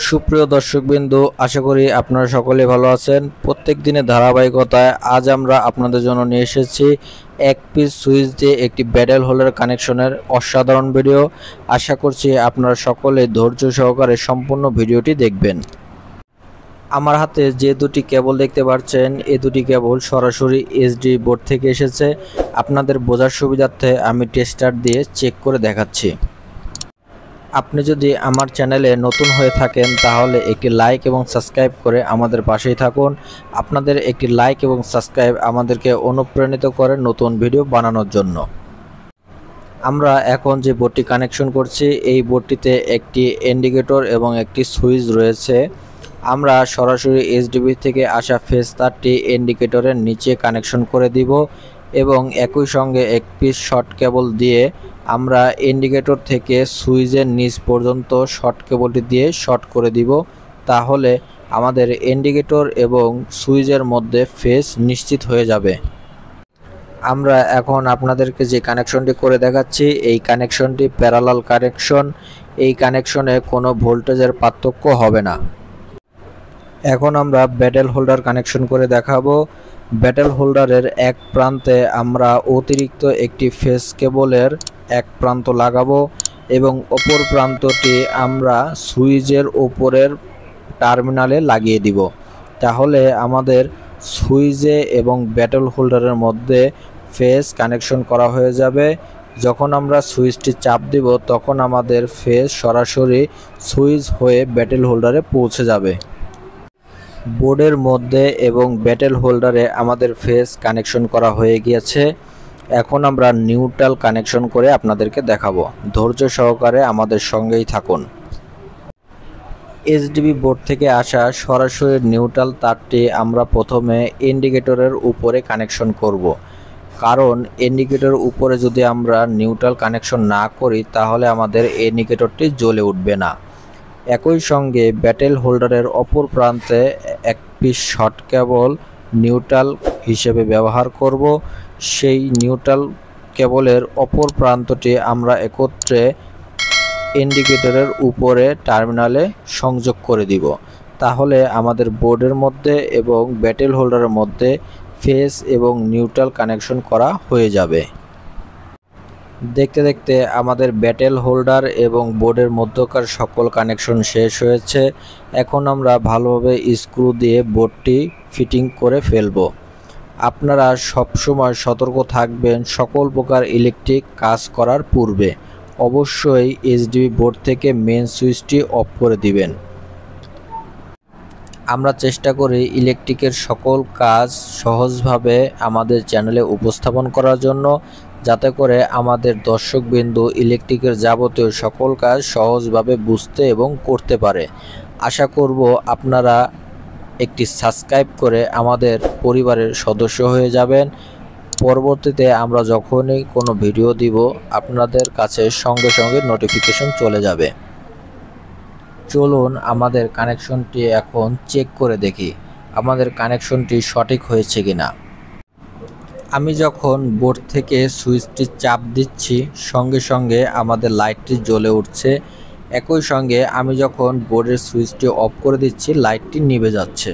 সুপ্রিয় দর্শকবৃন্দু, আশা করি আপনারা সকলে ভালো আছেন। প্রত্যেক দিনের ধারাবাহিকতায় আজ আমরা আপনাদের জন্য নিয়ে এসেছি এক পিস সুইচ দিয়ে একটি ব্যাটেল হোল্ডার কানেকশনের অসাধারণ ভিডিও। আশা করছি আপনারা সকলে ধৈর্য সহকারে সম্পূর্ণ ভিডিওটি দেখবেন। আমার হাতে যে দুটি কেবল দেখতে পাচ্ছেন, এই দুটি কেবল সরাসরি এইচডি বোর্ড থেকে এসেছে। আপনাদের বোঝার সুবিধার্থে আমি টেস্টার দিয়ে চেক করে দেখাচ্ছি। আপনি যদি আমার চ্যানেলে নতুন হয়ে থাকেন তাহলে একটি লাইক এবং সাবস্ক্রাইব করে আমাদের পাশেই থাকুন। আপনাদের একটি লাইক এবং সাবস্ক্রাইব আমাদেরকে অনুপ্রাণিত করে নতুন ভিডিও বানানোর জন্য। আমরা এখন যে বোর্ডটি কানেকশন করছি, এই বোর্ডটিতে একটি ইন্ডিকেটর এবং একটি সুইচ রয়েছে। আমরা সরাসরি এইচডিবি থেকে আসা ফেজ তারটি ইন্ডিকেটরের নিচে কানেকশন করে দিব এবং একই সঙ্গে এক পিস শর্ট কেবল দিয়ে আমরা ইন্ডিকেটর থেকে সুইচের নিচ পর্যন্ত শর্ট কেবলটি দিয়ে শর্ট করে দিব। তাহলে আমাদের ইন্ডিকেটর এবং সুইচের মধ্যে ফেজ নিশ্চিত হয়ে যাবে। আমরা এখন আপনাদেরকে যে কানেকশনটি করে দেখাচ্ছি, এই কানেকশনটি প্যারালাল কানেকশন। এই কানেকশনে কোনো ভোল্টেজের পার্থক্য হবে না। এখন আমরা ব্যাটেল হোল্ডার কানেকশন করে দেখাবো। ব্যাটেল হোল্ডারের এক প্রান্তে আমরা অতিরিক্ত একটি ফেজ কেবলের এক প্রান্ত লাগাবো এবং অপর প্রান্তটি আমরা সুইচের উপরের টার্মিনালে লাগিয়ে দিব। তাহলে আমাদের সুইচে এবং ব্যাটেল হোল্ডারের মধ্যে ফেজ কানেকশন করা হয়ে যাবে। যখন আমরা সুইচটি চাপ দিব তখন আমাদের ফেজ সরাসরি সুইচ হয়ে ব্যাটেল হোল্ডারে পৌঁছে যাবে। বোর্ডের মধ্যে এবং ব্যাটেল হোল্ডারে আমাদের ফেজ কানেকশন করা হয়ে গিয়েছে। এখন আমরা নিউট্রাল কানেকশন করে আপনাদেরকে দেখাবো। ধৈর্য সহকারে আমাদের সঙ্গেই থাকুন। এইচডিবি বোর্ড থেকে আসা সরাসরি নিউট্রাল তারটি আমরা প্রথমে ইন্ডিকেটরের উপরে কানেকশন করব। কারণ ইন্ডিকেটরের উপরে যদি আমরা নিউট্রাল কানেকশন না করি তাহলে আমাদের ইন্ডিকেটরটি জ্বলে উঠবে না। একই সঙ্গে ব্যাটেল হোল্ডারের অপর প্রান্তে এক পিস শর্ট কেবল নিউট্রাল হিসেবে ব্যবহার করব। সেই নিউট্রাল কেবলের অপর প্রান্তটি আমরা একত্রে ইন্ডিকেটরের উপরে টার্মিনালে সংযোগ করে দিব। তাহলে আমাদের বোর্ডের মধ্যে এবং ব্যাটেল হোল্ডারের মধ্যে ফেজ এবং নিউট্রাল কানেকশন করা হয়ে যাবে। দেখতে দেখতে আমাদের ব্যাটেল হোল্ডার এবং বোর্ডের মধ্যকার সকল কানেকশন শেষ হয়েছে। এখন আমরা ভালোভাবে স্ক্রু দিয়ে বোর্ডটি ফিটিং করে ফেলব। আপনারা সবসময় সতর্ক থাকবেন সকল প্রকার ইলেকট্রিক কাজ করার পূর্বে। অবশ্যই এইচডিবি বোর্ড থেকে মেন সুইচটি অফ করে দিবেন। আমরা চেষ্টা করি ইলেকট্রিকের সকল কাজ সহজভাবে আমাদের চ্যানেলে উপস্থাপন করার জন্য, যাতে করে আমাদের দর্শকবৃন্দু ইলেকট্রিকের যাবতীয় সকল কাজ সহজভাবে বুঝতে এবং করতে পারে। আশা করব আপনারা একটি সাবস্ক্রাইব করে আমাদের পরিবারের সদস্য হয়ে যাবেন। পরবর্তীতে আমরা যখনই কোনো ভিডিও দিব আপনাদের কাছে সঙ্গে সঙ্গে নোটিফিকেশন চলে যাবে। চলুন আমাদের কানেকশনটি এখন চেক করে দেখি আমাদের কানেকশনটি সঠিক হয়েছে কিনা। আমি যখন বোর্ড থেকে সুইচটি চাপ দিচ্ছি সঙ্গে সঙ্গে আমাদের লাইটটি জ্বলে উঠছে। একই সঙ্গে আমি যখন বোর্ডের সুইচটি অফ করে দিচ্ছি লাইটটি নিভে যাচ্ছে।